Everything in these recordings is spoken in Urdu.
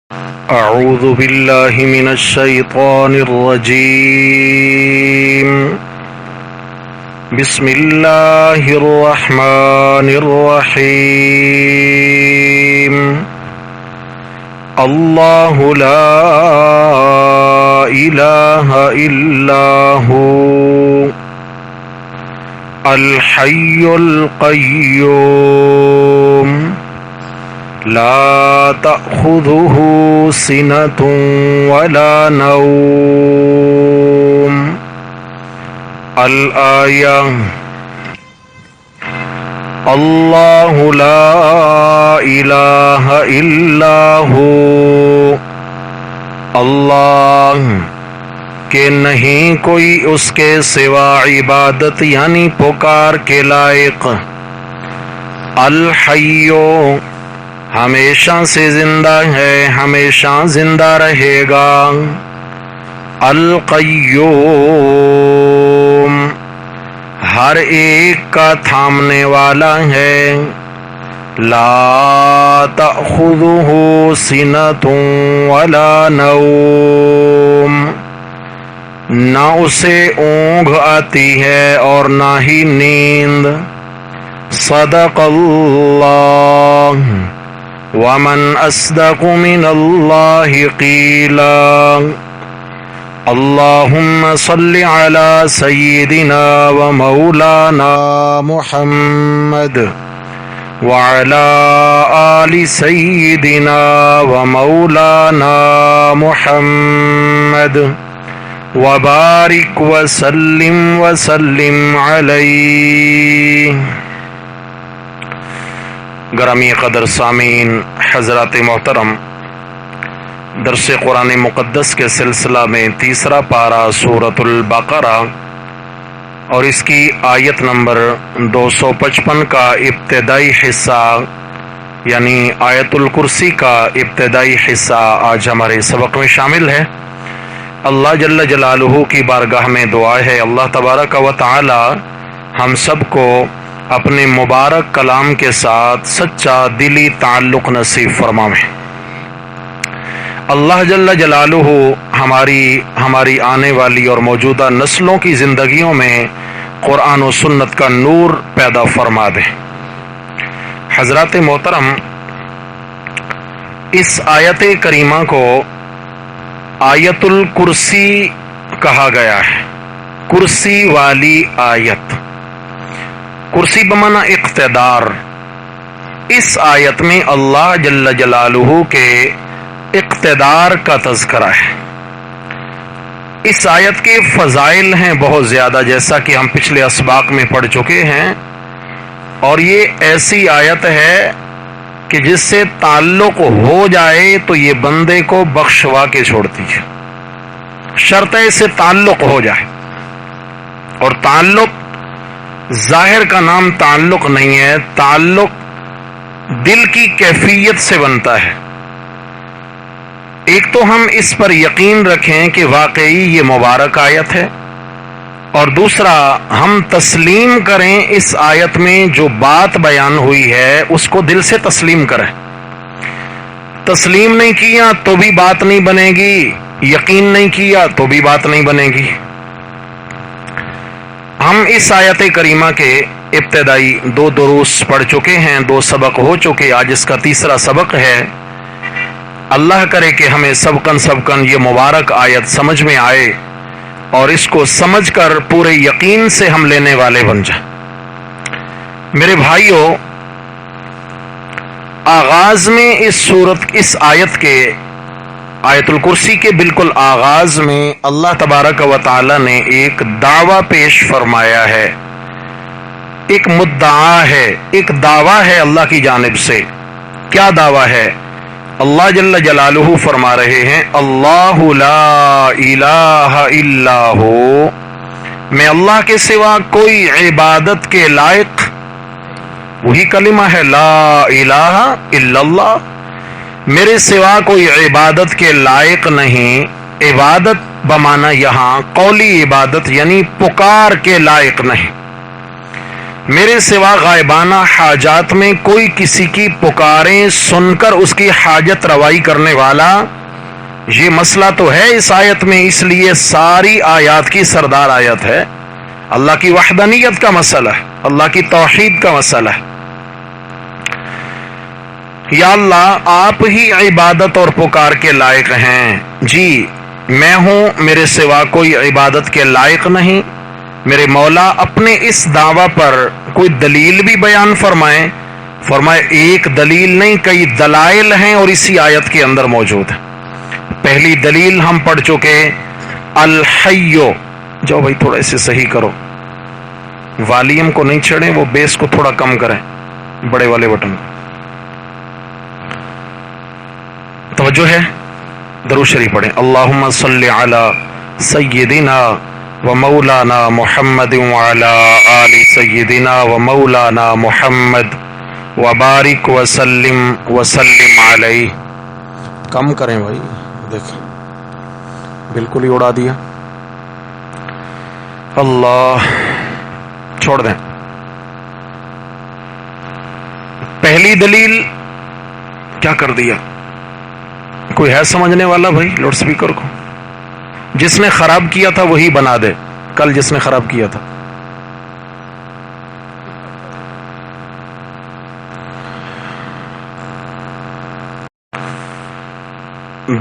أعوذ بالله من الشيطان الرجيم. بسم الله الرحمن الرحيم. الله لا إله إلا هو الحي القيوم لا تأخذه سنة ولا نوم. الآية. اللہ لا الہ الا ہو، اللہ کہ نہیں کوئی اس کے سوا عبادت یعنی پکار کے لائق. الحیو ہمیشہ سے زندہ ہے، ہمیشہ زندہ رہے گا. القیوم ہر ایک کا تھامنے والا ہے. لا تأخذہ سنۃ ولا نوم نہ اسے اونگھ آتی ہے اور نہ ہی نیند. صدق اللہ ومن اصدق من اللہ قیلا. اللہم صل علی سیدنا و مولانا محمد وعلی آل سیدنا و مولانا محمد وبارک وسلم علیہ. گرامی قدر سامعین حضرات محترم، درس قرآن مقدس کے سلسلہ میں تیسرا پارہ سورۃ البقرہ اور اس کی آیت نمبر 255 کا ابتدائی حصہ یعنی آیت الکرسی کا ابتدائی حصہ آج ہمارے سبق میں شامل ہے. اللہ جل جلالہ کی بارگاہ میں دعا ہے اللہ تبارک و تعالی ہم سب کو اپنے مبارک کلام کے ساتھ سچا دلی تعلق نصیب فرمائے. اللہ جل جلالہ ہماری آنے والی اور موجودہ نسلوں کی زندگیوں میں قرآن و سنت کا نور پیدا فرما دے. حضرات محترم، اس آیت کریمہ کو آیت الکرسی کہا گیا ہے. کرسی والی آیت، کرسی بمعنی اقتدار. اس آیت میں اللہ جل جلالہ کے اقتدار کا تذکرہ ہے. اس آیت کے فضائل ہیں بہت زیادہ، جیسا کہ ہم پچھلے اسباق میں پڑھ چکے ہیں، اور یہ ایسی آیت ہے کہ جس سے تعلق ہو جائے تو یہ بندے کو بخشوا کے چھوڑتی ہے. شرط ہے اسے تعلق ہو جائے، اور تعلق ظاہر کا نام تعلق نہیں ہے، تعلق دل کی کیفیت سے بنتا ہے. ایک تو ہم اس پر یقین رکھیں کہ واقعی یہ مبارک آیت ہے، اور دوسرا ہم تسلیم کریں اس آیت میں جو بات بیان ہوئی ہے اس کو دل سے تسلیم کریں. تسلیم نہیں کیا تو بھی بات نہیں بنے گی، یقین نہیں کیا تو بھی بات نہیں بنے گی. ہم اس آیت کریمہ کے ابتدائی 2 دروس پڑھ چکے ہیں، 2 سبق ہو چکے، آج اس کا تیسرا سبق ہے. اللہ کرے کہ ہمیں سبقن یہ مبارک آیت سمجھ میں آئے اور اس کو سمجھ کر پورے یقین سے ہم لینے والے بن جائیں. میرے بھائیوں، آغاز میں اس آیت کے آیت الکرسی کے بالکل آغاز میں اللہ تبارک و تعالی نے ایک دعویٰ پیش فرمایا ہے، ایک مدعا ہے، ایک دعویٰ ہے اللہ کی جانب سے. کیا دعویٰ ہے؟ اللہ جل جلالہ فرما رہے ہیں اللہ لا الہ الا ہو، میں اللہ کے سوا کوئی عبادت کے لائق، وہی کلمہ ہے لا الہ الا اللہ، میرے سوا کوئی عبادت کے لائق نہیں. عبادت بمعنی یہاں قولی عبادت یعنی پکار کے لائق نہیں. میرے سوا غائبانہ حاجات میں کوئی کسی کی پکاریں سن کر اس کی حاجت روائی کرنے والا، یہ مسئلہ تو ہے اس آیت میں، اس لیے ساری آیات کی سردار آیت ہے۔ اللہ کی وحدانیت کا مسئلہ ہے، اللہ کی توحید کا مسئلہ ہے۔ یا اللہ آپ ہی عبادت اور پکار کے لائق ہیں، جی میں ہوں، میرے سوا کوئی عبادت کے لائق نہیں۔ میرے مولا اپنے اس دعویٰ پر کوئی دلیل بھی بیان فرمائیں۔ فرمائے ایک دلیل نہیں، کئی دلائل ہیں اور اسی آیت کے اندر موجود ہیں۔ پہلی دلیل ہم پڑھ چکے، الحیو۔ جاؤ بھائی تھوڑا اسے صحیح کرو، والیوم کو نہیں چھڑیں، وہ بیس کو تھوڑا کم کریں، بڑے والے بٹن کو۔ توجہ ہے، درود شریف پڑھیں، اللہم صلی علی سیدنا و مولانا محمد وعلی آل سیدنا و مولانا محمد وبارک وسلم وسلم علیہ۔ کم کریں بھائی، دیکھیں بالکل ہی اڑا دیا۔ اللہ، چھوڑ دیں۔ پہلی دلیل کیا کر دیا؟ کوئی ہے سمجھنے والا بھائی لاؤڈ سپیکر کو؟ جس نے خراب کیا تھا وہی بنا دے، کل جس نے خراب کیا تھا۔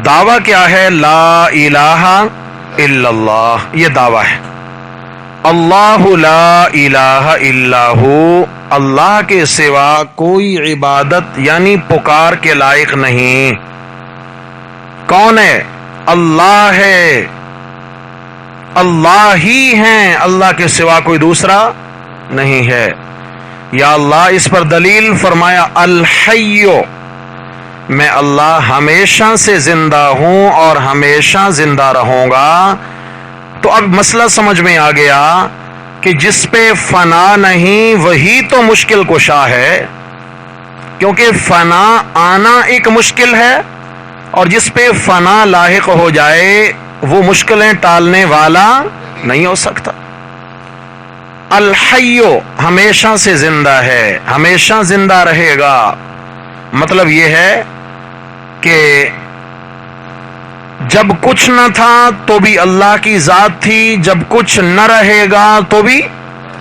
دعویٰ کیا ہے؟ لا الہ الا اللہ، یہ دعویٰ ہے۔ اللہ لا الہ الا ہو، اللہ کے سوا کوئی عبادت یعنی پکار کے لائق نہیں۔ کون ہے؟ اللہ ہے، اللہ ہی ہیں، اللہ کے سوا کوئی دوسرا نہیں ہے۔ یا اللہ اس پر دلیل فرمایا الحیو، میں اللہ ہمیشہ سے زندہ ہوں اور ہمیشہ زندہ رہوں گا۔ تو اب مسئلہ سمجھ میں آ گیا کہ جس پہ فنا نہیں وہی تو مشکل کشا ہے، کیونکہ فنا آنا ایک مشکل ہے اور جس پہ فنا لاحق ہو جائے وہ مشکلیں ٹالنے والا نہیں ہو سکتا۔ الحیو ہمیشہ سے زندہ ہے، ہمیشہ زندہ رہے گا، مطلب یہ ہے کہ جب کچھ نہ تھا تو بھی اللہ کی ذات تھی، جب کچھ نہ رہے گا تو بھی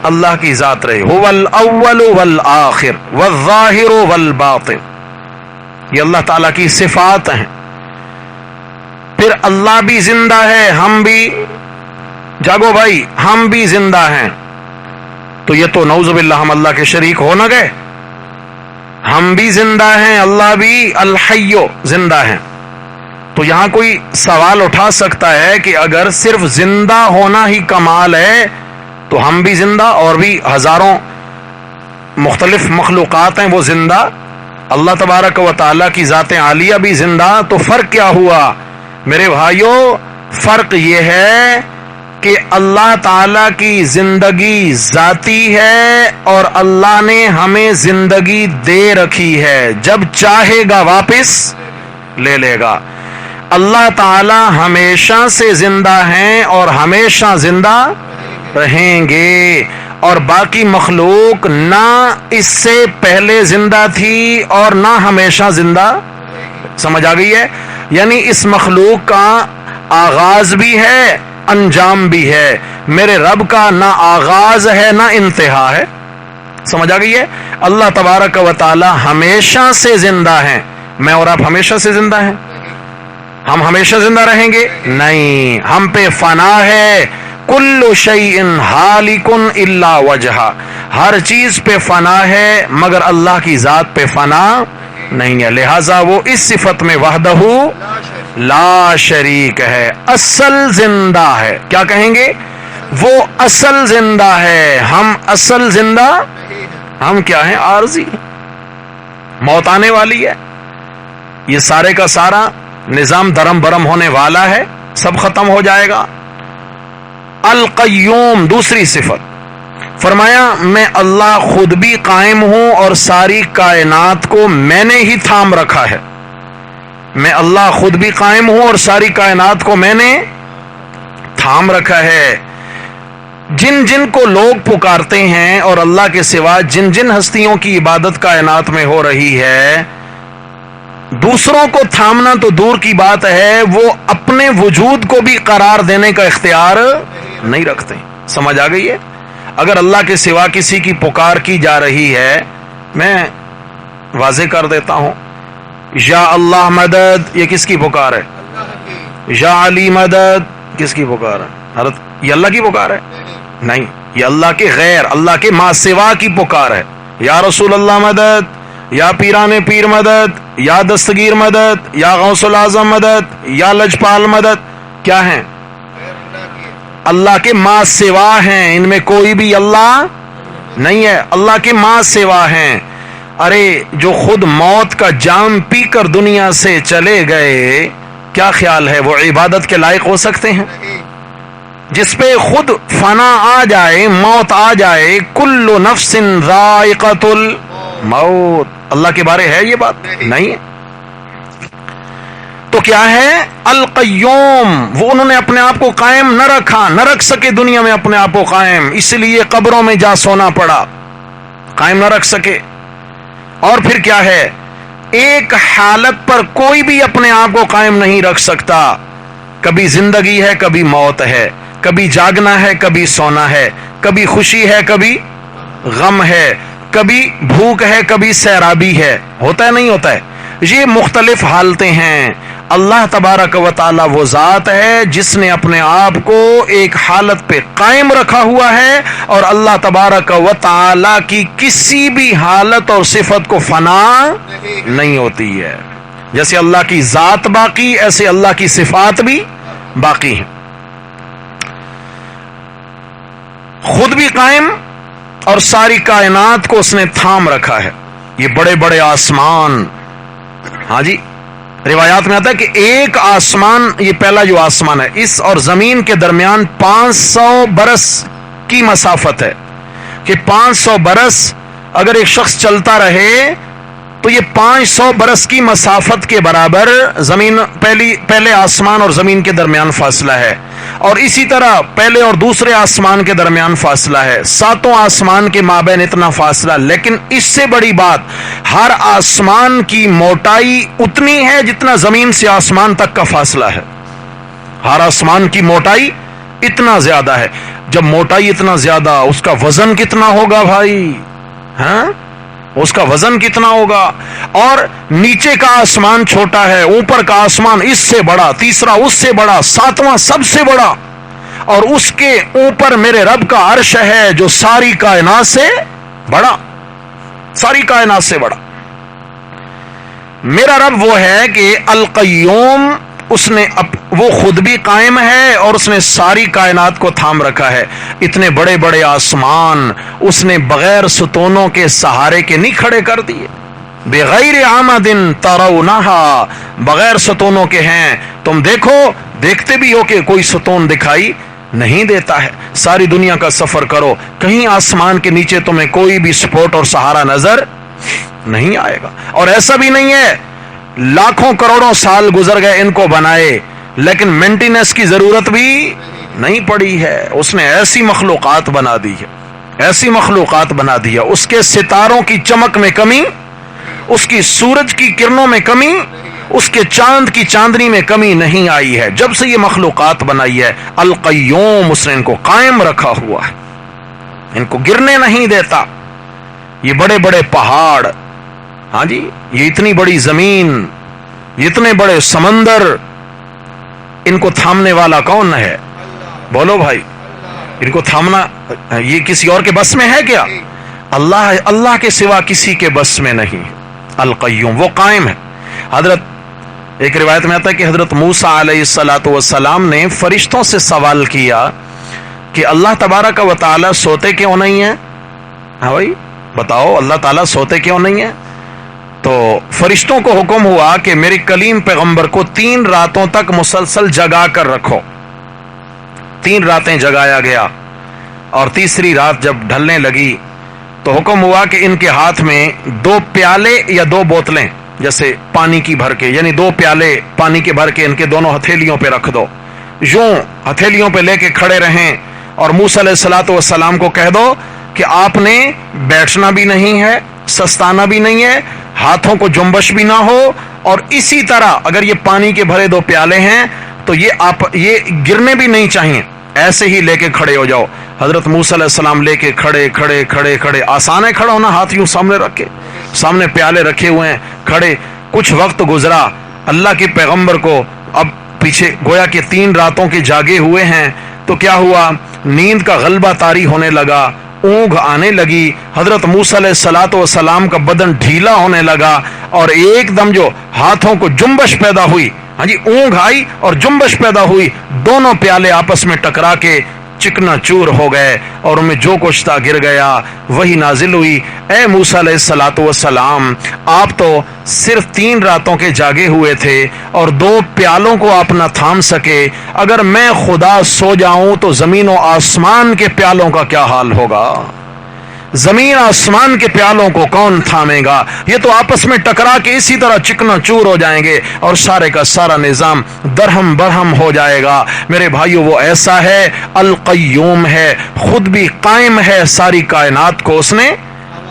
اللہ کی ذات رہے۔ هو الاول والآخر والظاہر والباطن، یہ اللہ تعالیٰ کی صفات ہیں۔ پھر اللہ بھی زندہ ہے، ہم بھی، جاگو بھائی، ہم بھی زندہ ہیں، تو یہ تو نعوذ باللہ ہم اللہ کے شریک ہو نہ گئے۔ ہم بھی زندہ ہیں، اللہ بھی الحیو زندہ ہیں۔ تو یہاں کوئی سوال اٹھا سکتا ہے کہ اگر صرف زندہ ہونا ہی کمال ہے تو ہم بھی زندہ اور بھی ہزاروں مختلف مخلوقات ہیں وہ زندہ، اللہ تبارک و تعالیٰ کی ذات عالیہ بھی زندہ، تو فرق کیا ہوا؟ میرے بھائیوں فرق یہ ہے کہ اللہ تعالیٰ کی زندگی ذاتی ہے اور اللہ نے ہمیں زندگی دے رکھی ہے، جب چاہے گا واپس لے لے گا۔ اللہ تعالیٰ ہمیشہ سے زندہ ہیں اور ہمیشہ زندہ رہیں گے، اور باقی مخلوق نہ اس سے پہلے زندہ تھی اور نہ ہمیشہ زندہ۔ سمجھ آ گئی ہے؟ یعنی اس مخلوق کا آغاز بھی ہے، انجام بھی ہے۔ میرے رب کا نہ آغاز ہے نہ انتہا ہے۔ سمجھ آ گئی ہے؟ اللہ تبارک و تعالی ہمیشہ سے زندہ ہیں، میں اور آپ ہمیشہ سے زندہ ہیں؟ ہم ہمیشہ زندہ رہیں گے؟ نہیں، ہم پہ فنا ہے۔ کل شیء ہالک الا وجہہ، ہر چیز پہ فنا ہے مگر اللہ کی ذات پہ فنا نہیں ہے، لہذا وہ اس صفت میں وحدہ لا شریک ہے، اصل زندہ ہے۔ کیا کہیں گے؟ وہ اصل زندہ ہے، ہم اصل زندہ، ہم کیا ہیں؟ عارضی، موت آنے والی ہے، یہ سارے کا سارا نظام درم برم ہونے والا ہے، سب ختم ہو جائے گا۔ القیوم دوسری صفت، فرمایا میں اللہ خود بھی قائم ہوں اور ساری کائنات کو میں نے ہی تھام رکھا ہے۔ میں اللہ خود بھی قائم ہوں اور ساری کائنات کو میں نے تھام رکھا ہے۔ جن جن کو لوگ پکارتے ہیں اور اللہ کے سوا جن جن ہستیوں کی عبادت کائنات میں ہو رہی ہے، دوسروں کو تھامنا تو دور کی بات ہے، وہ اپنے وجود کو بھی قرار دینے کا اختیار نہیں رکھتے۔ سمجھ آ گئی ہے؟ اگر اللہ کے سوا کسی کی پکار کی جا رہی ہے، میں واضح کر دیتا ہوں، یا اللہ مدد، یہ کس کی پکار ہے؟ یا علی مدد، کس کی پکار ہے؟ حضرت یہ اللہ کی پکار ہے؟ نہیں، یہ اللہ کے غیر، اللہ کے ما سوا کی پکار ہے۔ یا رسول اللہ مدد، یا پیران پیر مدد، یا دستگیر مدد، یا غوث الاعظم مدد، یا لجپال مدد، کیا ہیں؟ اللہ کے ما سوا ہیں، ان میں کوئی بھی اللہ نہیں ہے، اللہ کے ما سوا ہیں۔ ارے جو خود موت کا جام پی کر دنیا سے چلے گئے، کیا خیال ہے وہ عبادت کے لائق ہو سکتے ہیں؟ جس پہ خود فنا آ جائے، موت آ جائے، کل نفس ذائقۃ الموت، اللہ کے بارے ہے یہ بات؟ نہیں ہے۔ تو کیا ہے؟ القیوم، وہ انہوں نے اپنے آپ کو قائم نہ رکھا، نہ رکھ سکے دنیا میں اپنے آپ کو قائم، اس لیے قبروں میں جا سونا پڑا، قائم نہ رکھ سکے۔ اور پھر کیا ہے؟ ایک حالت پر کوئی بھی اپنے آپ کو قائم نہیں رکھ سکتا، کبھی زندگی ہے، کبھی موت ہے، کبھی جاگنا ہے، کبھی سونا ہے، کبھی خوشی ہے، کبھی غم ہے، کبھی بھوک ہے، کبھی سیرابی ہے، ہوتا ہے نہیں ہوتا ہے؟ یہ مختلف حالتیں ہیں۔ اللہ تبارک و تعالی وہ ذات ہے جس نے اپنے آپ کو ایک حالت پہ قائم رکھا ہوا ہے، اور اللہ تبارک و تعالی کی کسی بھی حالت اور صفت کو فنا نہیں ہوتی ہے۔ جیسے اللہ کی ذات باقی، ایسے اللہ کی صفات بھی باقی ہیں، خود بھی قائم اور ساری کائنات کو اس نے تھام رکھا ہے۔ یہ بڑے بڑے آسمان، ہاں جی، روایات میں آتا ہے کہ ایک آسمان، یہ پہلا جو آسمان ہے، اس اور زمین کے درمیان 500 برس کی مسافت ہے، کہ 500 برس اگر ایک شخص چلتا رہے تو یہ 500 برس کی مسافت کے برابر زمین، پہلے آسمان اور زمین کے درمیان فاصلہ ہے، اور اسی طرح پہلے اور دوسرے آسمان کے درمیان فاصلہ ہے، 7 آسمان کے مابین اتنا فاصلہ۔ لیکن اس سے بڑی بات، ہر آسمان کی موٹائی اتنی ہے جتنا زمین سے آسمان تک کا فاصلہ ہے، ہر آسمان کی موٹائی اتنا زیادہ ہے۔ جب موٹائی اتنا زیادہ، اس کا وزن کتنا ہوگا بھائی؟ ہاں، اس کا وزن کتنا ہوگا؟ اور نیچے کا آسمان چھوٹا ہے، اوپر کا آسمان اس سے بڑا، تیسرا اس سے بڑا، 7واں سب سے بڑا، اور اس کے اوپر میرے رب کا عرش ہے جو ساری کائنات سے بڑا، ساری کائنات سے بڑا۔ میرا رب وہ ہے کہ القیوم، اس نے وہ خود بھی قائم ہے اور اس نے ساری کائنات کو تھام رکھا ہے۔ اتنے بڑے بڑے آسمان اس نے بغیر ستونوں کے سہارے کے نہیں کھڑے کر دیے، بغیر عمد ترونہا، بغیر ستونوں کے ہیں، تم دیکھتے بھی ہو کہ کوئی ستون دکھائی نہیں دیتا ہے۔ ساری دنیا کا سفر کرو، کہیں آسمان کے نیچے تمہیں کوئی بھی سپورٹ اور سہارا نظر نہیں آئے گا۔ اور ایسا بھی نہیں ہے لاکھوں کروڑوں سال گزر گئے ان کو بنائے، لیکن مینٹیننس کی ضرورت بھی نہیں پڑی ہے۔ اس نے ایسی مخلوقات بنا دی ہے، ایسی مخلوقات بنا دی ہے، اس کے ستاروں کی چمک میں کمی، اس کی سورج کی کرنوں میں کمی، اس کے چاند کی چاندنی میں کمی نہیں آئی ہے۔ جب سے یہ مخلوقات بنائی ہے، القیوم، اس نے ان کو قائم رکھا ہوا ہے، ان کو گرنے نہیں دیتا۔ یہ بڑے بڑے پہاڑ، ہاں جی، یہ اتنی بڑی زمین، یہ اتنے بڑے سمندر، ان کو تھامنے والا کون ہے؟ بولو بھائی، ان کو تھامنا یہ کسی اور کے بس میں ہے کیا؟ اللہ کے سوا کسی کے بس میں نہیں۔ القیوم، وہ قائم ہے۔ حضرت ایک روایت میں آتا ہے کہ حضرت موسیٰ علیہ السلام نے فرشتوں سے سوال کیا کہ اللہ تبارک و تعالی سوتے کیوں نہیں ہیں؟ ہاں بھائی بتاؤ، اللہ تعالیٰ سوتے کیوں نہیں ہیں؟ تو فرشتوں کو حکم ہوا کہ میرے کلیم پیغمبر کو 3 راتوں تک مسلسل جگا کر رکھو۔ 3 راتیں جگایا گیا، اور تیسری رات جب ڈھلنے لگی تو حکم ہوا کہ ان کے ہاتھ میں 2 پیالے یا 2 بوتلیں جیسے پانی کی بھر کے، یعنی 2 پیالے پانی کے بھر کے ان کے دونوں ہتھیلیوں پہ رکھ دو، یوں ہتھیلیوں پہ لے کے کھڑے رہیں، اور موسیٰ علیہ الصلوۃ والسلام کو کہہ دو کہ آپ نے بیٹھنا بھی نہیں ہے، سستانا بھی نہیں ہے، ہاتھوں کو جنبش بھی نہ ہو، اور اسی طرح اگر یہ پانی کے بھرے 2 پیالے ہیں تو یہ گرنے بھی نہیں چاہیے، ایسے ہی لے کے کھڑے ہو جاؤ۔ حضرت موسیٰ علیہ السلام لے کے کھڑے، آسان ہے کھڑا ہونا، ہاتھ یوں سامنے رکھ کے، سامنے پیالے رکھے ہوئے ہیں، کھڑے۔ کچھ وقت گزرا، اللہ کے پیغمبر کو اب پیچھے گویا کہ 3 راتوں کے جاگے ہوئے ہیں، تو کیا ہوا، نیند کا غلبہ طاری ہونے لگا، اونگ آنے لگی، حضرت موسیٰ علیہ الصلوۃ والسلام کا بدن ڈھیلا ہونے لگا، اور ایک دم جو ہاتھوں کو جنبش پیدا ہوئی، ہاں جی، اونگ آئی اور جنبش پیدا ہوئی، دونوں پیالے آپس میں ٹکرا کے چکنا چور ہو گئے، اور ان میں جو کچھ تھا گر گیا۔ وہی نازل ہوئی، اے موسیٰ علیہ الصلوۃ والسلام، آپ تو صرف 3 راتوں کے جاگے ہوئے تھے اور 2 پیالوں کو آپ نہ تھام سکے، اگر میں خدا سو جاؤں تو زمین و آسمان کے پیالوں کا کیا حال ہوگا؟ زمین آسمان کے پیالوں کو کون تھامے گا؟ یہ تو آپس میں ٹکرا کے اسی طرح چکنا چور ہو جائیں گے، اور سارے کا سارا نظام درہم برہم ہو جائے گا۔ میرے بھائیو، وہ ایسا ہے، القیوم ہے، خود بھی قائم ہے، ساری کائنات کو اس نے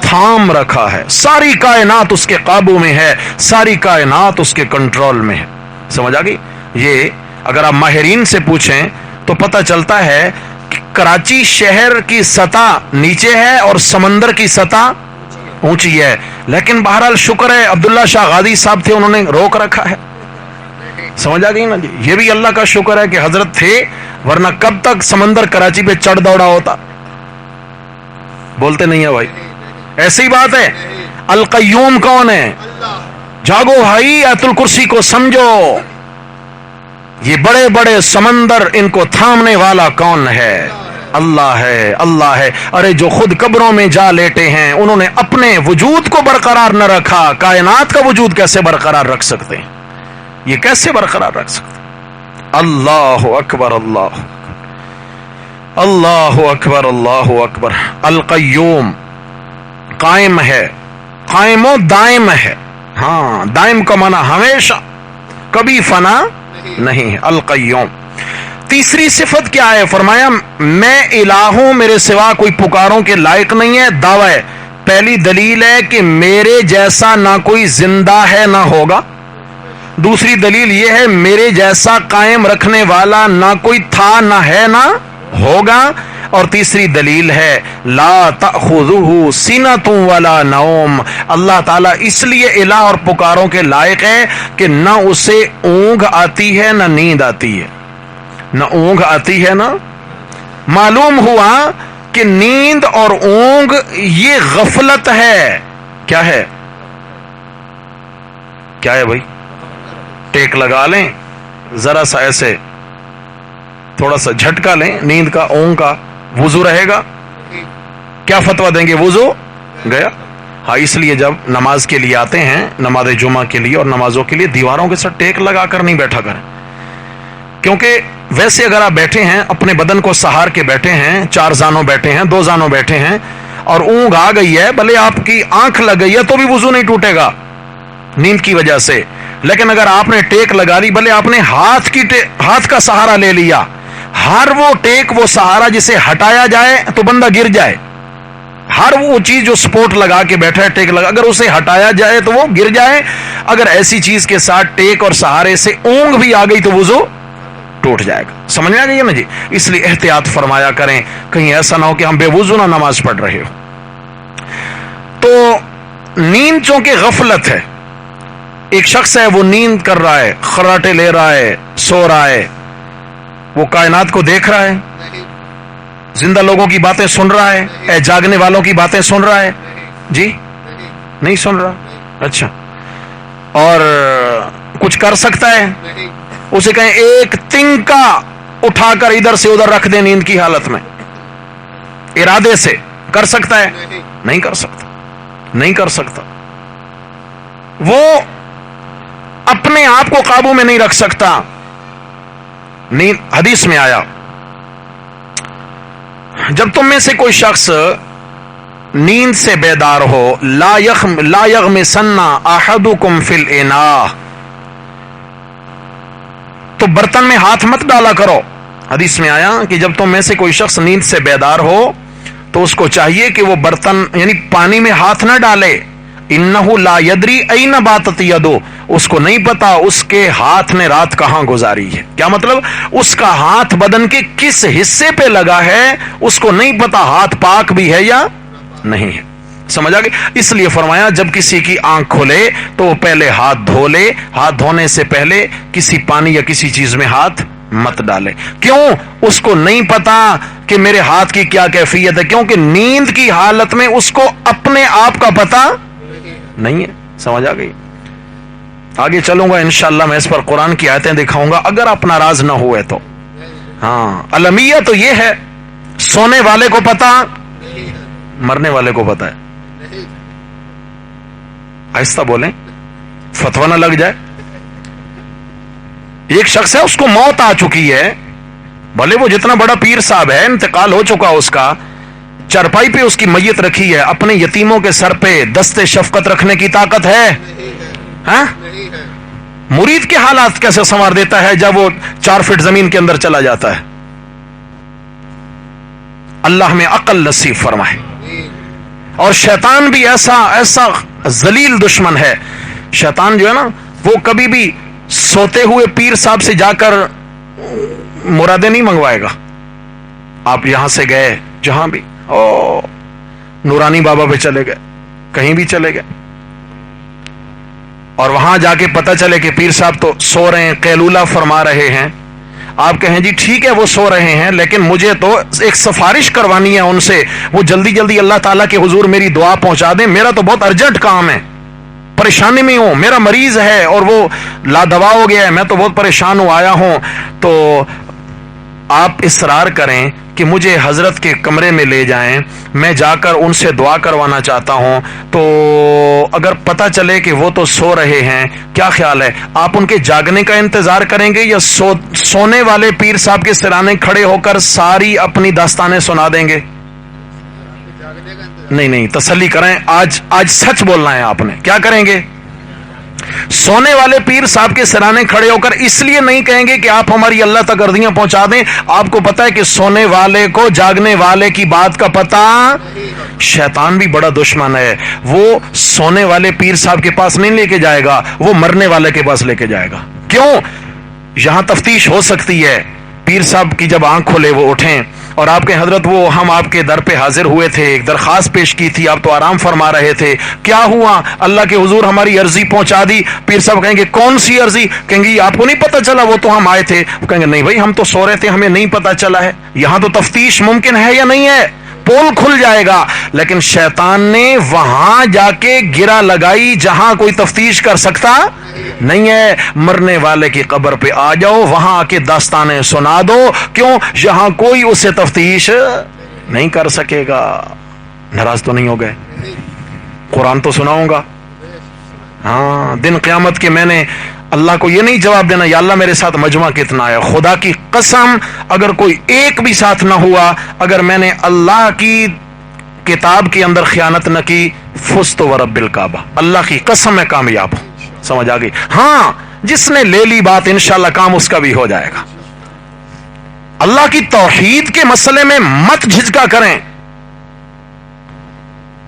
تھام رکھا ہے، ساری کائنات اس کے قابو میں ہے، ساری کائنات اس کے کنٹرول میں ہے۔ سمجھ آ گئی؟ یہ اگر آپ ماہرین سے پوچھیں تو پتہ چلتا ہے کہ کراچی شہر کی سطح نیچے ہے اور سمندر کی سطح اونچی ہے، لیکن بہرحال شکر ہے عبداللہ شاہ غازی صاحب تھے، انہوں نے روک رکھا ہے۔ سمجھ آ گئی نا جی؟ یہ بھی اللہ کا شکر ہے کہ حضرت تھے، ورنہ کب تک سمندر کراچی پہ چڑھ دوڑا ہوتا؟ بولتے نہیں ہے بھائی، ایسی بات ہے۔ القیوم کون ہے؟ جاگو بھائی، آیت الکرسی کو سمجھو، یہ بڑے بڑے سمندر، ان کو تھامنے والا کون ہے؟ اللہ ہے، اللہ ہے۔ ارے جو خود قبروں میں جا لیٹے ہیں، انہوں نے اپنے وجود کو برقرار نہ رکھا، کائنات کا وجود کیسے برقرار رکھ سکتے ہیں؟ یہ کیسے برقرار رکھ سکتے ہیں؟ اللہ اکبر، اللہ اللہ اکبر، اللہ اکبر۔ القیوم قائم ہے، قائم و دائم ہے۔ ہاں، دائم کا معنی ہمیشہ، کبھی فنا نہیں ہے۔ القیوم۔ تیسری صفت کیا ہے؟ فرمایا میں الہ ہوں، میرے سوا کوئی پکاروں کے لائق نہیں ہے، دعویٰ ہے۔ پہلی دلیل ہے کہ میرے جیسا نہ کوئی زندہ ہے نہ ہوگا۔ دوسری دلیل یہ ہے میرے جیسا قائم رکھنے والا نہ کوئی تھا، نہ ہے، نہ ہوگا۔ اور تیسری دلیل ہے لا تأخذہ سنۃ ولا نوم، اللہ تعالیٰ اس لیے الہ اور پکاروں کے لائق ہے کہ نہ اسے اونگ آتی ہے نہ نیند آتی ہے، نہ اونگ آتی ہے نہ۔ معلوم ہوا کہ نیند اور اونگ یہ غفلت ہے۔ کیا ہے؟ کیا ہے بھائی؟ ٹیک لگا لیں ذرا سا، ایسے تھوڑا سا جھٹکا لیں نیند کا، اونگ کا، وضو رہے گا؟ کیا فتویٰ دیں گے؟ وضو گیا۔ ہاں، اس لیے جب نماز کے لیے آتے ہیں، نماز جمعہ کے لیے اور نمازوں کے لیے، دیواروں کے ساتھ ٹیک لگا کر نہیں بیٹھا کریں، کیونکہ ویسے اگر آپ بیٹھے ہیں، اپنے بدن کو سہار کے بیٹھے ہیں، 4 زانوں بیٹھے ہیں، 2 زانوں بیٹھے ہیں، اور اونگ آ گئی ہے، بھلے آپ کی آنکھ لگ گئی ہے تو بھی وضو نہیں ٹوٹے گا نیند کی وجہ سے، لیکن اگر آپ نے ٹیک لگا لی، بھلے آپ نے ہاتھ کا سہارا لے لیا، ہر وہ ٹیک، وہ سہارا جسے ہٹایا جائے تو بندہ گر جائے، ہر وہ چیز جو سپورٹ لگا کے بیٹھا ہے، ٹیک لگا، اگر اسے ہٹایا جائے تو وہ گر جائے۔ اگر ایسی چیز کے ساتھ ٹیک اور سہارے سے اونگ بھی آ گئی تو وضو ٹوٹ جائے گا۔ سمجھ میں آ گئی ہے نا جی؟ اس لیے احتیاط فرمایا کریں، کہیں ایسا نہ ہو کہ ہم بے وضو نہ نماز پڑھ رہے ہو۔ تو نیند چونکہ غفلت ہے، ایک شخص ہے وہ نیند کر رہا ہے، خراٹے لے رہا ہے، سو رہا ہے، وہ کائنات کو دیکھ رہا ہے، زندہ لوگوں کی باتیں سن رہا ہے، اے جاگنے والوں کی باتیں سن رہا ہے؟ جی نہیں سن رہا۔ اچھا، اور کچھ کر سکتا ہے؟ اسے کہیں ایک تنکا اٹھا کر ادھر سے ادھر رکھ دیں نیند کی حالت میں، ارادے سے کر سکتا ہے؟ نہیں کر سکتا، نہیں کر سکتا۔ وہ اپنے آپ کو قابو میں نہیں رکھ سکتا۔ نیند، حدیث میں آیا جب تم میں سے کوئی شخص نیند سے بیدار ہو، لا یغمسن احدکم فی الاناء، تو برتن میں ہاتھ مت ڈالا کرو، حدیث میں آیا کہ جب تم میں سے کوئی شخص نیند سے بیدار ہو تو اس کو چاہیے کہ وہ برتن یعنی پانی میں ہاتھ نہ ڈالے. انہ لا یدری این باتت یدو، اس کو نہیں پتا اس کے ہاتھ نے رات کہاں گزاری ہے. کیا مطلب؟ اس کا ہاتھ بدن کے کس حصے پہ لگا ہے اس کو نہیں پتا ہاتھ پاک بھی ہے یا نہیں ہے. سمجھ آ گئی؟ اس لیے فرمایا جب کسی کی آنکھ کھلے تو وہ پہلے ہاتھ دھو لے، ہاتھ دھونے سے پہلے کسی پانی یا کسی چیز میں ہاتھ مت ڈالے. کیوں؟ اس کو نہیں پتا کہ میرے ہاتھ کی کیا کیفیت ہے، کیونکہ نیند کی حالت میں اس کو اپنے آپ کا پتا نہیں ہے. سمجھ آ گئی؟ آگے چلوں گا انشاءاللہ، میں اس پر قرآن کی آیتیں دکھاؤں گا اگر آپ ناراض نہ ہوئے تو. ہاں، المیہ تو یہ ہے سونے والے کو پتا، مرنے والے کو پتا ہے. آہستہ بولیں فتویٰ نہ لگ جائے. ایک شخص ہے اس کو موت آ چکی ہے، بھلے وہ جتنا بڑا پیر صاحب ہے، انتقال ہو چکا اس کا، چرپائی پہ اس کی میت رکھی ہے، اپنے یتیموں کے سر پہ دست شفقت رکھنے کی طاقت ہے؟ ہاں؟ مرید کے حالات کیسے سنوار دیتا ہے جب وہ 4 فٹ زمین کے اندر چلا جاتا ہے. اللہ ہمیں عقل نصیب فرمائے. اور شیطان بھی ایسا ذلیل دشمن ہے. شیطان جو ہے نا وہ کبھی بھی سوتے ہوئے پیر صاحب سے جا کر مرادیں نہیں منگوائے گا. آپ یہاں سے گئے جہاں بھی، نورانی بابا پہ چلے گئے، کہیں بھی چلے گئے، اور وہاں جا کے پتہ چلے کہ پیر صاحب تو سو رہے ہیں، قیلولہ فرما رہے ہیں. آپ کہیں جی ٹھیک ہے وہ سو رہے ہیں لیکن مجھے تو ایک سفارش کروانی ہے ان سے، وہ جلدی جلدی اللہ تعالیٰ کے حضور میری دعا پہنچا دیں، میرا تو بہت ارجنٹ کام ہے، پریشانی میں ہوں، میرا مریض ہے اور وہ لادوا ہو گیا ہے، میں تو بہت پریشان ہوں، آیا ہوں. تو آپ اصرار کریں کہ مجھے حضرت کے کمرے میں لے جائیں، میں جا کر ان سے دعا کروانا چاہتا ہوں. تو اگر پتہ چلے کہ وہ تو سو رہے ہیں، کیا خیال ہے آپ ان کے جاگنے کا انتظار کریں گے یا سونے والے پیر صاحب کے سرانے کھڑے ہو کر ساری اپنی داستانیں سنا دیں گے؟ نہیں، تسلی کریں، آج سچ بولنا ہے آپ نے. کیا کریں گے؟ سونے والے پیر صاحب کے سرانے کھڑے ہو کر اس لیے نہیں کہیں گے کہ آپ ہماری اللہ تک اردیاں پہنچا دیں. آپ کو پتا ہے کہ سونے والے کو جاگنے والے کی بات کا پتا. شیطان بھی بڑا دشمن ہے، وہ سونے والے پیر صاحب کے پاس نہیں لے کے جائے گا، وہ مرنے والے کے پاس لے کے جائے گا. کیوں؟ یہاں تفتیش ہو سکتی ہے. پیر صاحب کی جب آنکھ کھلے وہ اٹھیں اور آپ کے حضرت وہ ہم آپ کے در پہ حاضر ہوئے تھے، ایک درخواست پیش کی تھی، آپ تو آرام فرما رہے تھے، کیا ہوا؟ اللہ کے حضور ہماری عرضی پہنچا دی. پیر صاحب کہیں گے کون سی عرضی؟ کہیں گے آپ کو نہیں پتا چلا وہ تو ہم آئے تھے. وہ کہیں گے نہیں بھائی ہم تو سو رہے تھے، ہمیں نہیں پتا چلا ہے. یہاں تو تفتیش ممکن ہے یا نہیں ہے؟ پول کھل جائے گا. لیکن شیطان نے وہاں جا کے گرا لگائی جہاں کوئی تفتیش کر سکتا نہیں ہے. مرنے والے کی قبر پہ آ جاؤ، وہاں آ کے داستانیں سنا دو. کیوں؟ یہاں کوئی اسے تفتیش نہیں کر سکے گا. ناراض تو نہیں ہو گئے؟ قرآن تو سناؤں گا. ہاں، دن قیامت کے میں نے اللہ کو یہ نہیں جواب دینا یا اللہ میرے ساتھ مجمع کتنا ہے. خدا کی قسم اگر کوئی ایک بھی ساتھ نہ ہوا، اگر میں نے اللہ کی کتاب کے اندر خیانت نہ کی، فزت ورب الکعبہ، اللہ کی قسم میں کامیاب ہوں. سمجھ آ گئی؟ ہاں، جس نے لے لی بات انشاءاللہ کام اس کا بھی ہو جائے گا. اللہ کی توحید کے مسئلے میں مت جھجکا کریں.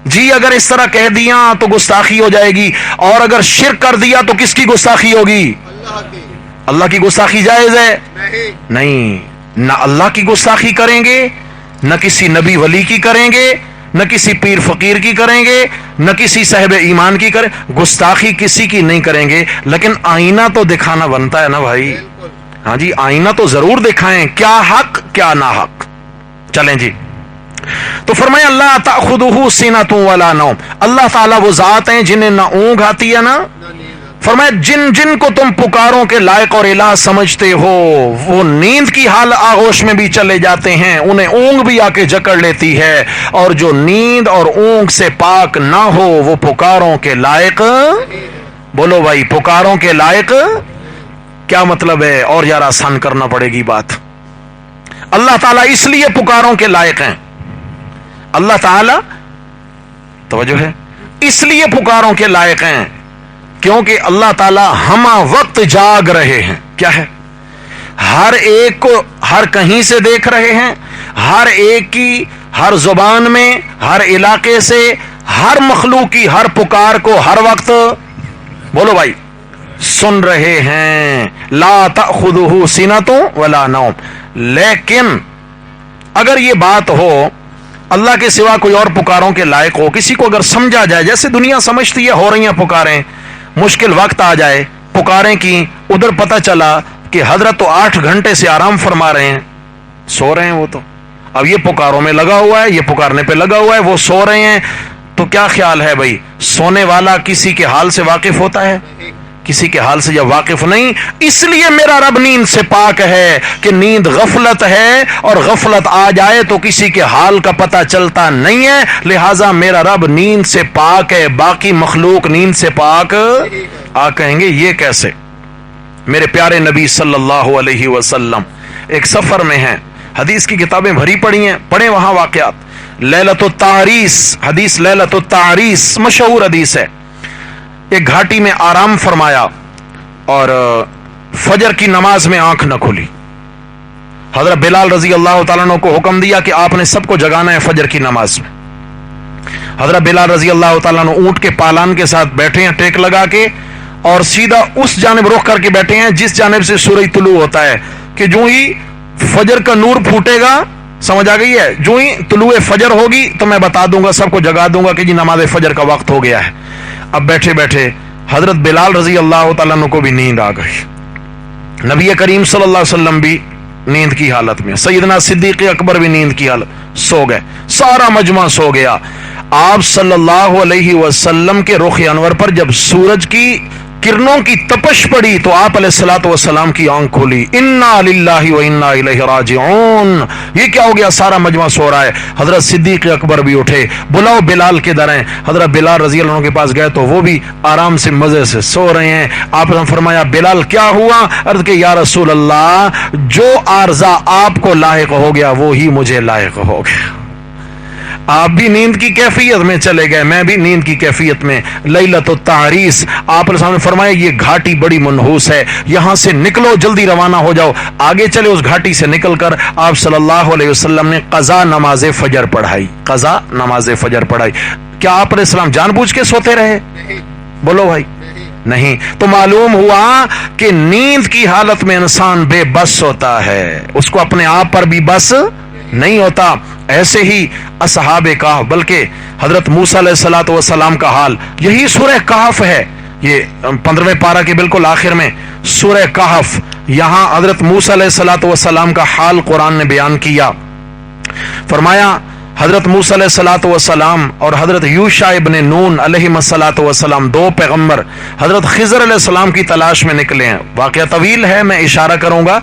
جی اگر اس طرح کہہ دیا تو گستاخی ہو جائے گی، اور اگر شرک کر دیا تو کس کی گستاخی ہوگی؟ اللہ کی گستاخی جائز ہے؟ نہیں، نہ اللہ کی گستاخی کریں گے، نہ کسی نبی ولی کی کریں گے، نہ کسی پیر فقیر کی کریں گے، نہ کسی صاحب ایمان کی کریں. گستاخی کسی کی نہیں کریں گے، لیکن آئینہ تو دکھانا بنتا ہے نا بھائی. ہاں جی، آئینہ تو ضرور دکھائیں، کیا حق کیا نا حق. چلیں جی، تو فرمایا اللہ تأخذہ سنۃ ولا نوم، اللہ تعالیٰ وہ ذات ہیں جنہیں نہ اونگ آتی ہے نہ. فرمایا جن جن کو تم پکاروں کے لائق اور الہ سمجھتے ہو وہ نیند کی حال آغوش میں بھی چلے جاتے ہیں، انہیں اونگ بھی آ کے جکڑ لیتی ہے، اور جو نیند اور اونگ سے پاک نہ ہو وہ پکاروں کے لائق. بولو بھائی، پکاروں کے لائق کیا مطلب ہے؟ اور یار آسان کرنا پڑے گی بات. اللہ تعالیٰ اس لیے پکاروں کے لائق ہیں. اللہ تعالیٰ، توجہ ہے، اس لیے پکاروں کے لائق ہیں کیونکہ اللہ تعالیٰ ہمہ وقت جاگ رہے ہیں. کیا ہے؟ ہر ایک کو ہر کہیں سے دیکھ رہے ہیں، ہر ایک کی ہر زبان میں، ہر علاقے سے، ہر مخلوق کی ہر پکار کو ہر وقت بولو بھائی سن رہے ہیں۔ لا تأخذہ سنۃ ولا نوم۔ لیکن اگر یہ بات ہو اللہ کے سوا کوئی اور پکاروں کے لائق ہو، کسی کو اگر سمجھا جائے جیسے دنیا سمجھتی ہے ہو رہی ہیں پکاریں، مشکل وقت آ جائے پکاریں کی، ادھر پتہ چلا کہ حضرت تو 8 گھنٹے سے آرام فرما رہے ہیں، سو رہے ہیں وہ تو، اب یہ پکاروں میں لگا ہوا ہے، یہ پکارنے پہ لگا ہوا ہے، وہ سو رہے ہیں، تو کیا خیال ہے بھائی سونے والا کسی کے حال سے واقف ہوتا ہے؟ کسی کے حال سے جب واقف نہیں، اس لیے میرا رب نیند سے پاک ہے کہ نیند غفلت ہے، اور غفلت آ جائے تو کسی کے حال کا پتہ چلتا نہیں ہے، لہذا میرا رب نیند سے پاک ہے، باقی مخلوق نیند سے پاک آ کہیں گے یہ کیسے؟ میرے پیارے نبی صلی اللہ علیہ وسلم ایک سفر میں ہیں، حدیث کی کتابیں بھری پڑی ہیں، پڑھیں وہاں واقعات۔ لیلۃ التعریس، حدیث لیلۃ التعریس مشہور حدیث ہے، ایک گھاٹی میں آرام فرمایا اور فجر کی نماز میں آنکھ نہ کھلی۔ حضرت بلال رضی اللہ تعالیٰ عنہ کو حکم دیا کہ آپ نے سب کو جگانا ہے فجر کی نماز میں۔ حضرت بلال رضی اللہ تعالیٰ عنہ اونٹ کے پالان کے ساتھ بیٹھے ہیں ٹیک لگا کے، اور سیدھا اس جانب رخ کر کے بیٹھے ہیں جس جانب سے سورج طلوع ہوتا ہے، کہ جو ہی فجر کا نور پھوٹے گا، سمجھ آ گئی ہے، جو ہی طلوع فجر ہوگی تو میں بتا دوں گا، سب کو جگا دوں گا کہ جی نماز فجر کا وقت ہو گیا ہے۔ اب بیٹھے بیٹھے حضرت بلال رضی اللہ تعالیٰ عنہ کو بھی نیند آ گئی، نبی کریم صلی اللہ علیہ وسلم بھی نیند کی حالت میں، سیدنا صدیق اکبر بھی نیند کی حالت، سو گئے، سارا مجمع سو گیا۔ آپ صلی اللہ علیہ وسلم کے رخ انور پر جب سورج کی کرنوں کی تپش پڑی تو آپ علیہ الصلوۃ والسلام کی آنکھ کھولی، انا للہ و انا الیہ راجعون۔ یہ کیا ہو گیا؟ سارا مجمع سو رہا ہے۔ حضرت صدیق اکبر بھی اٹھے، بلاؤ بلال کدھر ہیں؟ حضرت بلال رضی اللہ عنہ کے پاس گئے تو وہ بھی آرام سے مزے سے سو رہے ہیں۔ آپ نے فرمایا بلال کیا ہوا؟ عرض کہ یا رسول اللہ جو عارضہ آپ کو لاحق ہو گیا وہی مجھے لاحق ہو گیا۔ آپ بھی نیند کی کیفیت میں چلے گئے، میں بھی نیند کی کیفیت میں۔ لیلۃ التعریس، آپ نے فرمایا یہ گھاٹی بڑی منحوس ہے، یہاں سے نکلو، جلدی روانہ ہو جاؤ۔ آگے چلے، اس گھاٹی سے نکل کر آپ صلی اللہ علیہ وسلم نے قضا نماز فجر پڑھائی، قضا نماز فجر پڑھائی۔ کیا آپ علیہ السلام جان بوجھ کے سوتے رہے؟ بولو بھائی، نہیں۔ تو معلوم ہوا کہ نیند کی حالت میں انسان بے بس ہوتا ہے، اس کو اپنے آپ پر بھی بس نہیں ہوتا۔ ایسے ہی اصحاب کہف، بلکہ حضرت موسیٰ علیہ الصلوۃ والسلام کا حال، یہی سورہ کہف ہے، یہ 15ویں پارہ کے بالکل آخر میں سورہ کہف، یہاں حضرت موسیٰ علیہ الصلوۃ والسلام کا حال قرآن نے بیان کیا۔ فرمایا حضرت موسیٰ علیہ الصلوۃ والسلام اور حضرت یوشع ابن نون علیہ الصلوۃ والسلام، دو پیغمبر حضرت خضر علیہ السلام کی تلاش میں نکلے ہیں۔ واقعہ طویل ہے، میں اشارہ کروں گا۔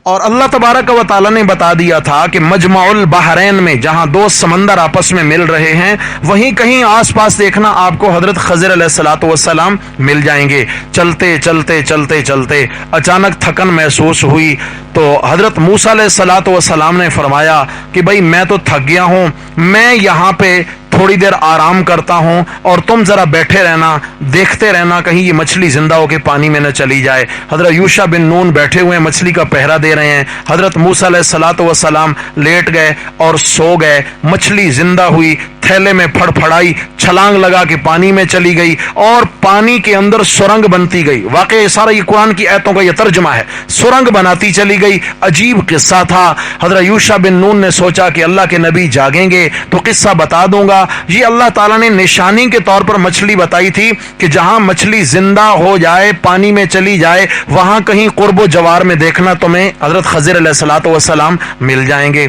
اور اللہ تبارک و تعالیٰ نے بتا دیا تھا کہ مجمع البحرین میں جہاں دو سمندر آپس میں مل رہے ہیں، وہیں کہیں آس پاس دیکھنا آپ کو حضرت خضر علیہ الصلوۃ والسلام مل جائیں گے۔ چلتے چلتے چلتے چلتے اچانک تھکن محسوس ہوئی تو حضرت موسیٰ علیہ الصلوۃ والسلام نے فرمایا کہ بھائی میں تو تھک گیا ہوں، میں یہاں پہ تھوڑی دیر آرام کرتا ہوں اور تم ذرا بیٹھے رہنا، دیکھتے رہنا کہیں یہ مچھلی زندہ ہو کے پانی میں نہ چلی جائے۔ حضرت یوشع بن نون بیٹھے ہوئے ہیں، مچھلی کا پہرا دے رہے ہیں۔ حضرت موسیٰ علیہ الصلوۃ والسلام لیٹ گئے اور سو گئے، مچھلی زندہ ہوئی، تھیلے میں پھڑ پھڑائی، چھلانگ لگا کے پانی میں چلی گئی اور پانی کے اندر سرنگ بنتی گئی۔ واقعی سارا یہ قرآن کی آیتوں کا یہ ترجمہ ہے، سرنگ بناتی چلی گئی۔ عجیب قصہ تھا۔ حضرت یوشع بن نون نے سوچا کہ اللہ کے نبی جاگیں گے تو قصہ بتا دوں گا۔ یہ اللہ تعالیٰ نے نشانی کے طور پر مچھلی بتائی تھی کہ جہاں مچھلی زندہ ہو جائے، پانی میں چلی جائے، وہاں کہیں قرب و جوار میں دیکھنا تمہیں حضرت خضر علیہ الصلوۃ والسلام مل جائیں گے۔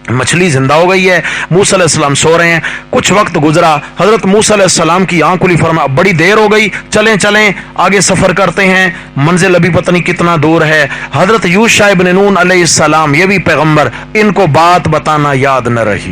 مچھلی زندہ ہو گئی ہے، موسیٰ علیہ السلام سو رہے ہیں۔ کچھ وقت گزرا، حضرت موسیٰ علیہ السلام کی آنکھ کھلی، فرمایا بڑی دیر ہو گئی، چلیں چلیں آگے سفر کرتے ہیں، منزل ابھی پتہ نہیں کتنا دور ہے۔ حضرت یوشع ابن نون علیہ السلام، یہ بھی پیغمبر، ان کو بات بتانا یاد نہ رہی۔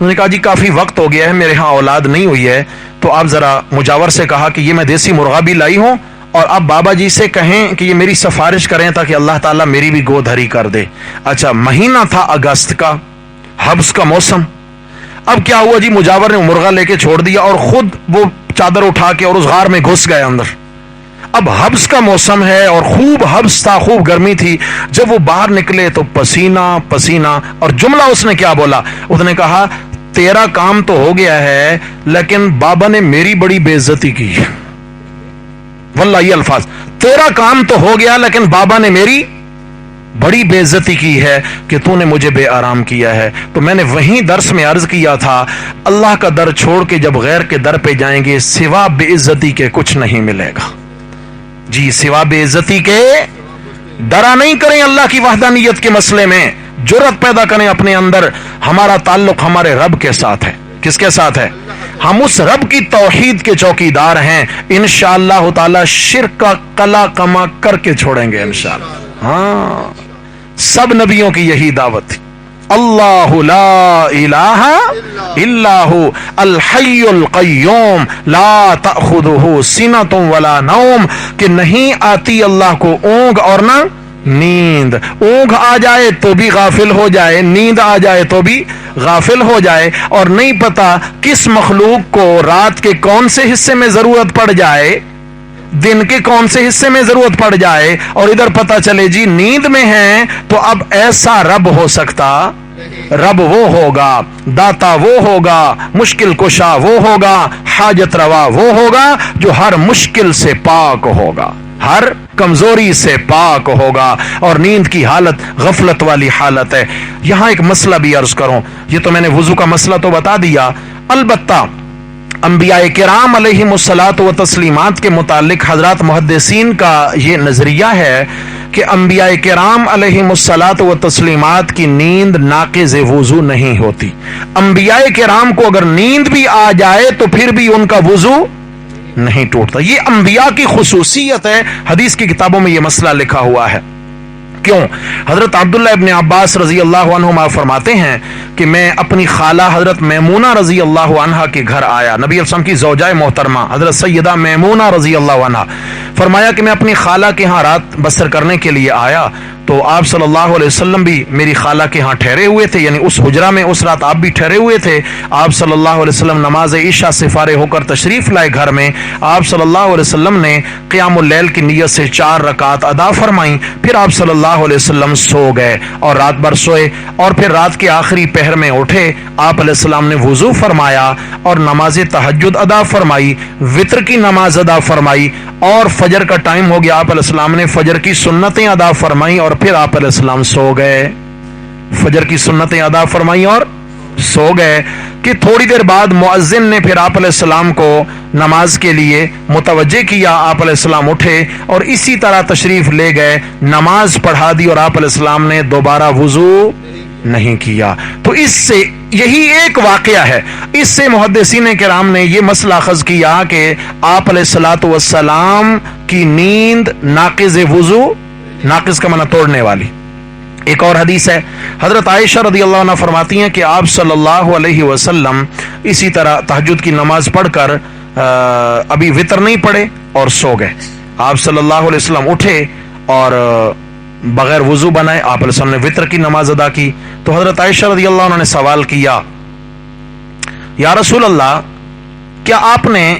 انہوں نے کہا جی کافی وقت ہو گیا ہے، میرے ہاں اولاد نہیں ہوئی ہے، تو آپ ذرا مجاور سے کہا کہ یہ میں دیسی مرغا بھی لائی ہوں، اور اب بابا جی سے کہیں کہ یہ میری سفارش کریں تاکہ اللہ تعالیٰ میری بھی گود ہری کر دے۔ اچھا، مہینہ تھا اگست کا، حبس کا موسم۔ اب کیا ہوا جی، مجاور نے مرغا لے کے چھوڑ دیا اور خود وہ چادر اٹھا کے اور اس غار میں گھس گئے اندر۔ اب حبس کا موسم ہے اور خوب حبس تھا، خوب گرمی تھی۔ جب وہ باہر نکلے تو پسینہ پسینہ، اور جملہ اس نے کیا بولا، اس نے کہا تیرا کام تو ہو گیا ہے لیکن بابا نے میری بڑی بے عزتی کی۔ واللہ یہ الفاظ، تیرا کام تو ہو گیا لیکن بابا نے میری بڑی بے عزتی کی ہے کہ تو نے مجھے بے آرام کیا ہے۔ تو میں نے وہیں درس میں عرض کیا تھا، اللہ کا در چھوڑ کے جب غیر کے در پہ جائیں گے سوا بے عزتی کے کچھ نہیں ملے گا۔ جی، سوا بے عزتی کے ڈرا نہیں کریں اللہ کی وحدانیت کے مسئلے میں، جرأت پیدا کریں اپنے اندر۔ ہمارا تعلق ہمارے رب کے ساتھ ہے۔ کس کے ساتھ ہے؟ ہم اس رب کی توحید کے چوکیدار ہیں۔ انشاءاللہ تعالی شرک کا قلع کما کر کے چھوڑیں گے انشاءاللہ۔ ہاں، سب نبیوں کی یہی دعوت تھی۔ اللہ لا الہ الا ہو الحی القیوم لا تأخذہ سنۃ ولا نوم، کہ نہیں آتی اللہ کو اونگ اور نہ نیند۔ اونگ آ جائے تو بھی غافل ہو جائے، نیند آ جائے تو بھی غافل ہو جائے، اور نہیں پتا کس مخلوق کو رات کے کون سے حصے میں ضرورت پڑ جائے، دن کے کون سے حصے میں ضرورت پڑ جائے، اور ادھر پتا چلے جی نیند میں ہیں، تو اب ایسا رب ہو سکتا؟ رب وہ ہوگا، داتا وہ ہوگا، مشکل کشا وہ ہوگا، حاجت روا وہ ہوگا جو ہر مشکل سے پاک ہوگا، ہر کمزوری سے پاک ہوگا۔ اور نیند کی حالت غفلت والی حالت ہے۔ یہاں ایک مسئلہ بھی عرض کروں، یہ تو میں نے وضو کا مسئلہ تو بتا دیا، البتہ انبیاء کرام علیہم الصلاۃ و تسلیمات کے متعلق حضرات محدثین کا یہ نظریہ ہے کہ انبیاء کرام علیہم الصلاۃ و تسلیمات کی نیند ناقض وضو نہیں ہوتی۔ انبیاء کرام کو اگر نیند بھی آ جائے تو پھر بھی ان کا وضو نہیں ٹوٹتا۔ یہ انبیاء کی خصوصیت ہے۔ حدیث کی کتابوں میں یہ مسئلہ لکھا ہوا ہے۔ کیوں؟ حضرت عبداللہ ابن عباس رضی اللہ عنہما فرماتے ہیں کہ میں اپنی خالہ حضرت میمونہ رضی اللہ عنہا کے گھر آیا، نبی علیہ السلام کی زوجہ محترمہ حضرت سیدہ میمونہ رضی اللہ عنہا، فرمایا کہ میں اپنی خالہ کے ہاں رات بسر کرنے کے لیے آیا، تو آپ صلی اللہ علیہ وسلم بھی میری خالہ کے ہاں ٹھہرے ہوئے تھے، یعنی اس حجرہ میں اس رات آپ بھی ٹھہرے ہوئے تھے۔ آپ صلی اللہ علیہ وسلم نماز عشاء سے فارغ ہو کر تشریف لائے گھر میں۔ آپ صلی اللہ علیہ وسلم نے قیام اللیل کی نیت سے 4 رکعات ادا فرمائیں، پھر آپ صلی اللہ علیہ وسلم سو گئے اور رات بھر سوئے، اور پھر رات کے آخری پہر میں اٹھے، آپ علیہ السلام نے وضو فرمایا اور نماز تہجد ادا فرمائی، وطر کی نماز ادا فرمائی، اور فجر کا ٹائم ہو گیا، آپ علیہ السلام نے فجر کی سنتیں ادا فرمائیں اور پھر آپ علیہ السلام سو گئے۔ فجر کی سنتیں ادا فرمائیں اور سو گئے کہ تھوڑی دیر بعد مؤذن نے پھر آپ علیہ السلام کو نماز کے لیے متوجہ کیا، آپ علیہ السلام اٹھے اور اسی طرح تشریف لے گئے، نماز پڑھا دی، اور آپ علیہ السلام نے دوبارہ وضو نہیں کیا۔ تو اس سے یہی ایک واقعہ ہے، اس سے محدثین کرام نے یہ مسئلہ اخذ کیا کہ آپ علیہ الصلوۃ والسلام کی نیند ناقض وضو، ناقض کا معنی توڑنے والی۔ ایک اور حدیث ہے، حضرت عائشہ رضی اللہ عنہ فرماتی ہیں کہ آپ صلی اللہ علیہ وسلم اسی طرح تہجد کی نماز پڑھ کر ابھی وطر نہیں پڑھے اور سو گئے۔ آپ صلی اللہ علیہ وسلم اٹھے اور بغیر وضو بنائے آپ علیہ السلام نے وطر کی نماز ادا کی۔ تو حضرت عائشہ رضی اللہ عنہ نے سوال کیا، یا رسول اللہ، کیا آپ نے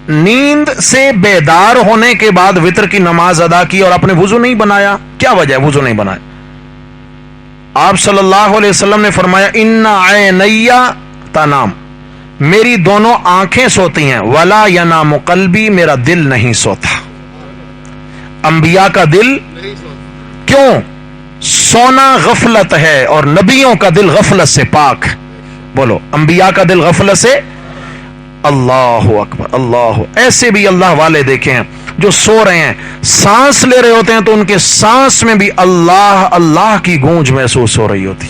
نیند سے بیدار ہونے کے بعد وطر کی نماز ادا کی اور آپ نے وضو نہیں بنایا؟ کیا وجہ ہے وضو نہیں بنایا؟ آپ صلی اللہ علیہ وسلم نے فرمایا، ان عینی تنام، میری دونوں آنکھیں سوتی ہیں، ولا ینام قلبی، میرا دل نہیں سوتا۔ انبیاء کا دل کیوں؟ سونا غفلت ہے اور نبیوں کا دل غفلت سے پاک۔ بولو، انبیاء کا دل غفلت سے، اللہ اکبر، اللہ۔ ایسے بھی اللہ والے دیکھے ہیں جو سو رہے ہیں، سانس لے رہے ہوتے ہیں تو ان کے سانس میں بھی اللہ اللہ کی گونج محسوس ہو رہی ہوتی۔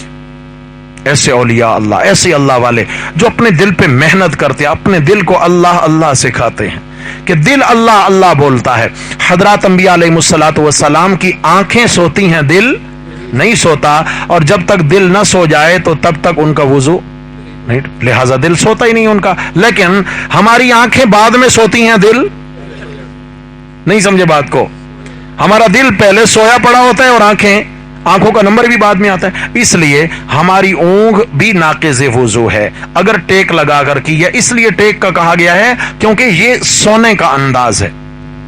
ایسے اولیاء اللہ، ایسے اللہ والے جو اپنے دل پہ محنت کرتے ہیں، اپنے دل کو اللہ اللہ سکھاتے ہیں کہ دل اللہ اللہ بولتا ہے۔ حضرات انبیاء علیہ الصلوۃ والسلام کی آنکھیں سوتی ہیں، دل نہیں سوتا، اور جب تک دل نہ سو جائے تو تب تک ان کا وضو نہیں، لہذا دل سوتا ہی نہیں ان کا۔ لیکن ہماری آنکھیں بعد میں سوتی ہیں، دل نہیں سمجھے بات کو، ہمارا دل پہلے سویا پڑا ہوتا ہے اور آنکھوں کا نمبر بھی بعد میں آتا ہے، اس لیے ہماری اونگ بھی ناقض وضو ہے اگر ٹیک لگا کر کی ہے۔ اس لیے ٹیک کا کہا گیا ہے کیونکہ یہ سونے کا انداز ہے،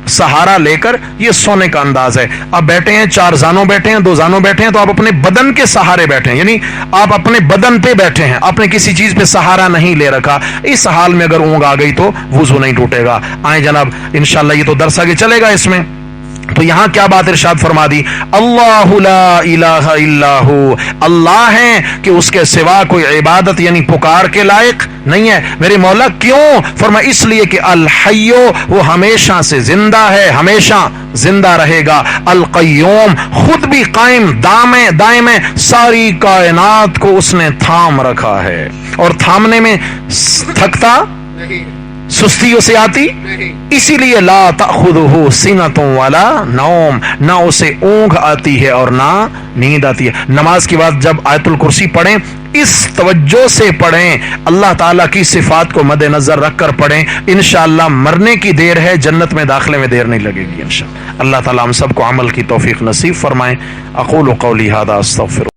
سہارا لے کر یہ سونے کا انداز ہے۔ آپ بیٹھے ہیں، 4 زانوں بیٹھے ہیں، 2 زانوں بیٹھے ہیں، تو آپ اپنے بدن کے سہارے بیٹھے ہیں، یعنی آپ اپنے بدن پہ بیٹھے ہیں، آپ نے کسی چیز پہ سہارا نہیں لے رکھا۔ اس حال میں اگر اونگ آ گئی تو وضو نہیں ٹوٹے گا۔ آئیں جناب، انشاءاللہ یہ تو درس آگے چلے گا اس میں۔ تو یہاں کیا بات ارشاد فرما دی؟ اللہ لا الہ الا ہو، اللہ ہیں کہ اس کے سوا کوئی عبادت یعنی پکار کے لائق نہیں ہے۔ میرے مولا کیوں؟ فرما اس لیے کہ الحیو، وہ ہمیشہ سے زندہ ہے، ہمیشہ زندہ رہے گا۔ القیوم، خود بھی قائم دائم ہے، ساری کائنات کو اس نے تھام رکھا ہے، اور تھامنے میں تھکتا نہیں، سستی اسے آتی، اسی لیے لا تأخذہ سنۃ ولا نوم، نہ اسے اونگ آتی ہے اور نہ نیند آتی ہے۔ نماز کے بعد جب آیت الکرسی پڑھیں اس توجہ سے پڑھیں، اللہ تعالیٰ کی صفات کو مد نظر رکھ کر پڑھیں، انشاءاللہ مرنے کی دیر ہے، جنت میں داخلے میں دیر نہیں لگے گی انشاءاللہ۔ اللہ تعالیٰ ہم سب کو عمل کی توفیق نصیب فرمائیں۔ اقول قولی ھذا استغفر